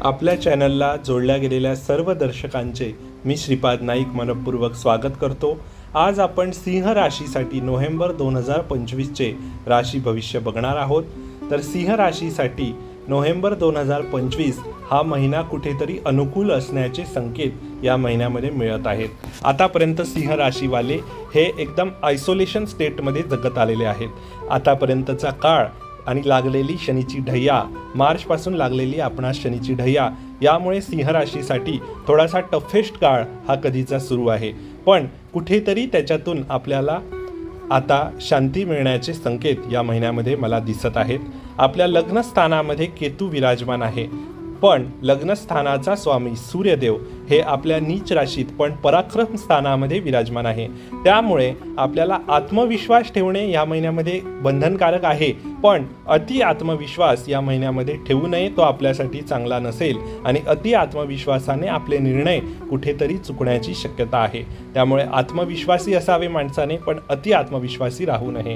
आपल्या चॅनलला जोडल्या गेलेल्या सर्व दर्शकांचे मी श्रीपाद नाईक मनपूर्वक स्वागत करतो। आज आपण सिंह राशीसाठी नोव्हेंबर 2025चे राशी भविष्य बघणार आहोत। तर सिंह राशीसाठी नोव्हेंबर 2025 हा महिना कुठेतरी अनुकूल असण्याचे संकेत या महिन्यामध्ये मिळत आहेत। आतापर्यंत सिंह राशीवाले हे एकदम आयसोलेशन स्टेटमध्ये जगत आलेले आहेत। आतापर्यंतचा काळ आणि लागलेली शनीची ढैया, मार्चपासून लागलेली आपणास शनीची ढैया, यामुळे सिंह राशीसाठी थोडासा टफेस्ट काळ हा कधीचा सुरू आहे। पण कुठेतरी त्याच्यातून आपल्याला आता शांती मिळण्याचे संकेत या महिन्यामध्ये मला दिसत आहेत। आपल्या लग्नस्थानामध्ये केतू विराजमान आहे, पण लग्नस्थानाचा स्वामी सूर्यदेव हे आपल्या नीच राशीत पण पराक्रम स्थानामध्ये विराजमान आहे। त्यामुळे आपल्याला आत्मविश्वास ठेवणे या महिन्यामध्ये बंधनकारक आहे, पण अति आत्मविश्वास या महिन्यामध्ये ठेवू नये, तो आपल्यासाठी चांगला नसेल आणि अति आत्मविश्वासाने आपले निर्णय कुठेतरी चुकण्याची शक्यता आहे। त्यामुळे आत्मविश्वासी असावे माणसाने, पण अति आत्मविश्वासी राहू नये।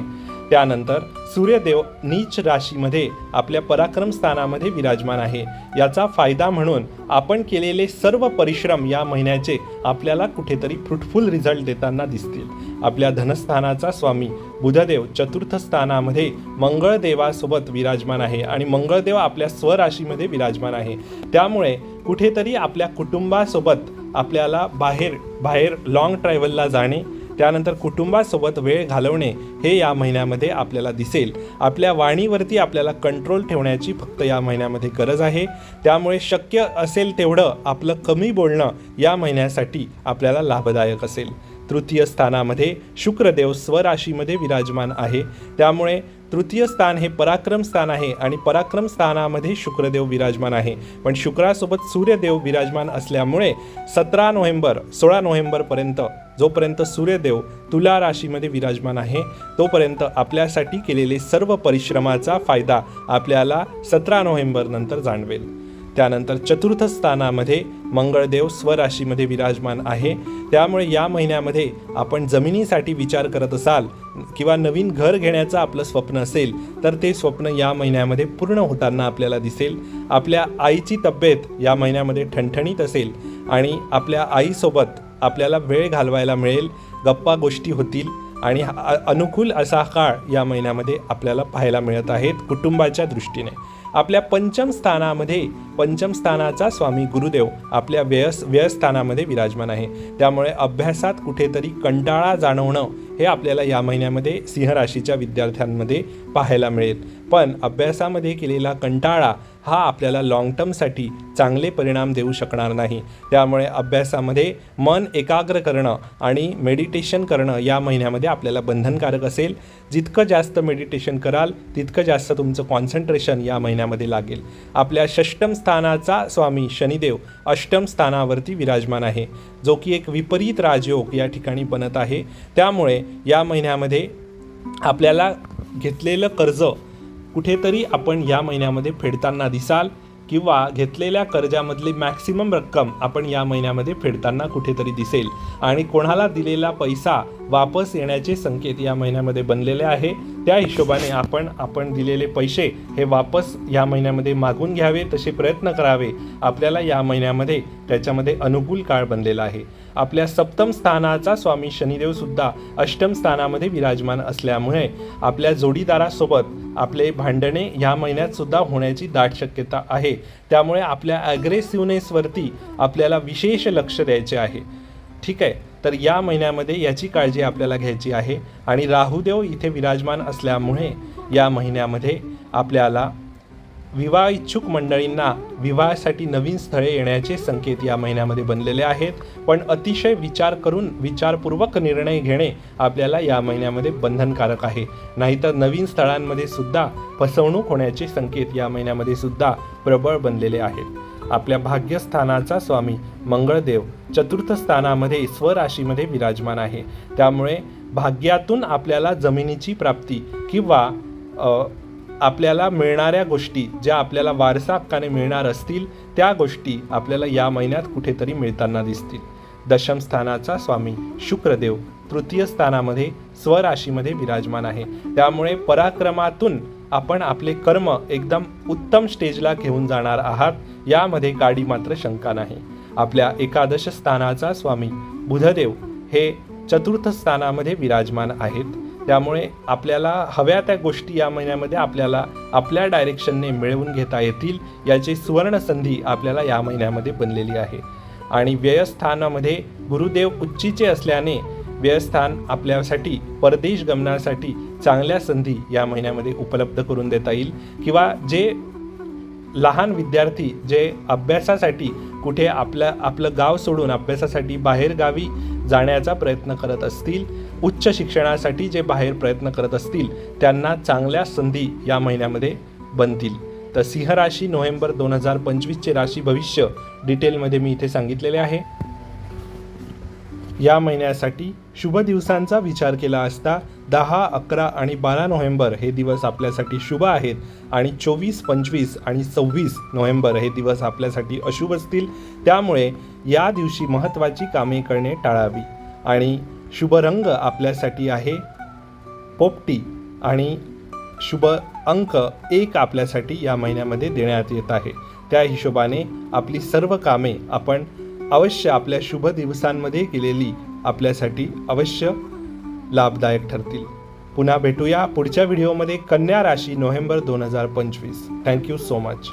त्यानंतर सूर्यदेव नीच राशीमध्ये आपल्या पराक्रम स्थानामध्ये विराजमान आहे। याचा फायदा म्हणून आपण केलेले सर्व परिश्रम या महिन्याचे आपल्याला कुठेतरी फ्रुटफुल रिझल्ट देताना दिसतील। आपल्या धनस्थानाचा स्वामी बुधदेव चतुर्थ स्थानामध्ये मंगळदेवासोबत विराजमान आहे आणि मंगळदेव आपल्या स्वराशीमध्ये विराजमान आहे। त्यामुळे कुठेतरी आपल्या कुटुंबासोबत आपल्याला बाहेर लॉंग ट्रॅव्हलला जाणे, त्यानंतर कुटुंबासोबत वेळ घालवणे हे या महिन्यामध्ये आपल्याला दिसेल। आपल्या वाणीवरती आपल्याला कंट्रोल ठेवण्याची फक्त या महिन्यामध्ये गरज आहे। त्यामुळे शक्य असेल तेवढं आपलं कमी बोलणं या महिन्यासाठी आपल्याला लाभदायक असेल। तृतीय स्थानामध्ये शुक्रदेव स्वराशीमध्ये विराजमान आहे। त्यामुळे तृतीय स्थान हे पराक्रम स्थान आहे आणि पराक्रम स्थानामध्ये शुक्रदेव विराजमान आहे, पण शुक्रासोबत सूर्यदेव विराजमान असल्यामुळे 16 नोव्हेंबरपर्यंत जोपर्यंत सूर्यदेव तुला राशीमध्ये विराजमान आहे, तोपर्यंत आपल्यासाठी केलेले सर्व परिश्रमाचा फायदा आपल्याला 17 नोव्हेंबर नंतर जाणवेल। त्यानंतर चतुर्थ स्थानामध्ये मंगळदेव स्वराशीमध्ये विराजमान आहे। त्यामुळे या महिन्यामध्ये आपण जमिनीसाठी विचार करत असाल किंवा नवीन घर घेण्याचं आपलं स्वप्न असेल, तर ते स्वप्न या महिन्यामध्ये पूर्ण होताना आपल्याला दिसेल। आपल्या आईची तब्येत या महिन्यामध्ये ठणठणीत असेल आणि आपल्या आईसोबत आपल्याला वेळ घालवायला मिळेल, गप्पा गोष्टी होतील आणि अनुकूल असा काळ या महिन्यामध्ये आपल्याला पाहायला मिळत आहेत कुटुंबाच्या दृष्टीने। आपल्या पंचम स्थानाचा स्वामी गुरुदेव आपल्या व्ययस्थानामध्ये विराजमान आहे। त्यामुळे अभ्यासात कुठेतरी कंटाळा जाणवणं हे आपल्याला या महिन्यामध्ये सिंह राशीच्या विद्यार्थ्यांमध्ये पाहायला मिळेल, पण अभ्यासामध्ये केलेला कंटाळा हा आपल्याला लॉंग टर्मसाठी चांगले परिणाम देऊ शकणार नाही। त्यामुळे अभ्यासामध्ये मन एकाग्र करणं आणि मेडिटेशन करणं या महिन्यामध्ये आपल्याला बंधनकारक असेल। जितकं जास्त मेडिटेशन कराल तितकं जास्त तुमचं कॉन्सन्ट्रेशन या महिन्यामध्ये लागेल। आपल्या षष्टम स्थानाचा स्वामी शनिदेव अष्टम स्थानावरती विराजमान आहे, जो की एक विपरीत राजयोग या ठिकाणी बनत आहे। त्यामुळे या महिन्यामध्ये आपल्याला घेतलेलं कर्ज कुठेतरी आपण या महिन्यामध्ये फेडताना दिसाल, किंवा घेतलेल्या कर्जामधली मॅक्सिमम रक्कम आपण या महिन्यामध्ये फेडताना कुठेतरी दिसेल आणि कोणाला दिलेला पैसा वापस येण्याचे संकेत या महिन्यामध्ये बनलेले आहे। त्या हिशोबाने आपण दिलेले पैसे हे वापस या महिन्यामध्ये मागून घ्यावे, तसे प्रयत्न करावे। आपल्याला या महिन्यामध्ये त्याच्यामध्ये अनुकूल काळ बनलेला आहे। आपल्या सप्तम स्थानाचा स्वामी शनिदेव सुद्धा अष्टम स्थानामध्ये विराजमान असल्यामुळे आपल्या जोडीदारासोबत आपले भांडणे या महिन्यात सुद्धा होण्याची दाट शक्यता आहे। त्यामुळे आपल्या ॲग्रेसिव्हनेसवरती आपल्याला विशेष लक्ष द्यायचे आहे। ठीक आहे, तर या महिन्यामध्ये याची काळजी आपल्याला घ्यायची आहे। आणि राहुदेव इथे विराजमान असल्यामुळे या महिन्यामध्ये आपल्याला विवाह इच्छुक मंडळींना विवाहासाठी नवीन स्थळे येण्याचे संकेत या महिन्यामध्ये बनलेले आहेत, पण अतिशय विचारपूर्वक निर्णय घेणे आपल्याला या महिन्यामध्ये बंधनकारक आहे। नाहीतर नवीन स्थळांमध्ये सुद्धा फसवणूक होण्याचे संकेत या महिन्यामध्ये सुद्धा प्रबळ बनलेले आहेत। आपल्या भाग्यस्थानाचा स्वामी मंगळदेव चतुर्थ स्थानामध्ये स्वराशीमध्ये विराजमान आहे। त्यामुळे भाग्यातून आपल्याला जमिनीची प्राप्ती किंवा आपल्याला मिळणाऱ्या गोष्टी ज्या आपल्याला वारसा हक्काने मिळणार असतील त्या गोष्टी आपल्याला या महिन्यात कुठेतरी मिळताना दिसतील। दशम स्थानाचा स्वामी शुक्रदेव तृतीय स्थानामध्ये स्वराशीमध्ये विराजमान आहे। त्यामुळे पराक्रमातून आपण आपले कर्म एकदम उत्तम स्टेजला घेऊन जाणार आहात, यामध्ये काडी मात्र शंका नाही. आपल्या एकादश स्थानाचा स्वामी बुधदेव हे चतुर्थ स्थानामध्ये विराजमान आहेत. त्यामुळे आपल्याला हव्या त्या गोष्टी या महिन्यामध्ये आपल्याला आपल्या डायरेक्शनने मिळवून घेता येतील, याची सुवर्ण संधी आपल्याला या महिन्यामध्ये बनलेली आहे. आणि व्ययस्थानामध्ये गुरुदेव उच्चीचे असल्याने व्ययस्थान आपल्यासाठी परदेश गमनासाठी चांगल्या संधी या महिन्यामध्ये उपलब्ध करून देता येईल. किंवा जे लहान विद्यार्थी जे अभ्यासासाठी कुठे आपलं गाव सोडून अभ्यासासाठी बाहेर गावी जाण्याचा प्रयत्न करत असतील, उच्च शिक्षणासाठी जे बाहेर प्रयत्न करत असतील, त्यांना चांगल्या संधी या महिन्यामध्ये बनतील. तर सिंह राशी नोव्हेंबर 2025चे राशी भविष्य डिटेलमध्ये मी इथे सांगितलेले आहे. या महिन्यासाठी शुभ दिवसांचा विचार केला असता 10, 11 आणि 12 नोव्हेंबर हे दिवस आपल्यासाठी शुभ आहेत आणि 24, 25 आणि 26 नोव्हेंबर हे दिवस आपल्यासाठी अशुभ असतील. त्यामुळे या दिवशी महत्त्वाची कामे करणे टाळावी. आणि शुभ रंग आपल्यासाठी आहे पोपटी आणि शुभ अंक 1 आपल्यासाठी या महिन्यामध्ये देण्यात येत आहे. त्या हिशोबाने आपली सर्व कामे आपण अवश्य आपल्या शुभ दिवसांमध्ये केलेली आपल्यासाठी अवश्य लाभदायक ठरतील. पुन्हा भेटूया पुढच्या व्हिडिओमध्ये कन्या राशी नोव्हेंबर 2025. Thank you so much.